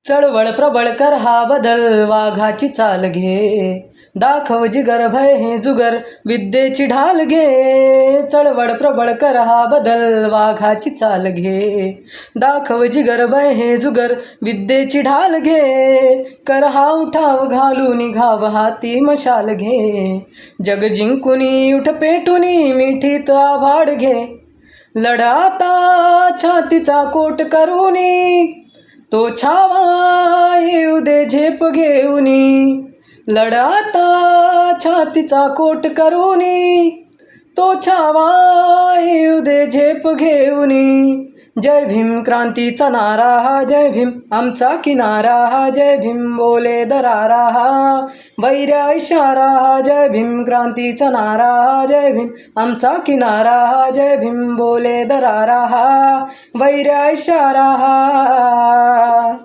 चळवळ प्रबळ कर हा बदल, वाघाची चाल घे. दाखव जिगर भय हे जुगर, विद्येची ढाल घे. चळवळ प्रबळ कर हा बदल, वाघाची चाल घे. दाखव जिगर भय हे जुगर, विद्येची ढाल घे. कर हा उठाव घालून घाव हाती मशाल घे. जग जिंकुनी उठ पेटुनी, मिठीत आभाड घे. लढ आता छातीचा कोट करूनी, तो छावा येऊ दे झेप घेऊनी. लढ आता छातीचा कोट करूनी, तो छावा येऊ दे झेप घेऊनी. जय भीम क्रांतीचा नारा हा, जय भीम आमचा किनारा हा. जय भीम बोले दरारा हा, वैऱ्या इशारा हा. जय भीम क्रांतीचा नारा हा, जय भीम आमचा किनारा हा. जय भीम बोले दरारा हा, वैऱ्या इशारा हा.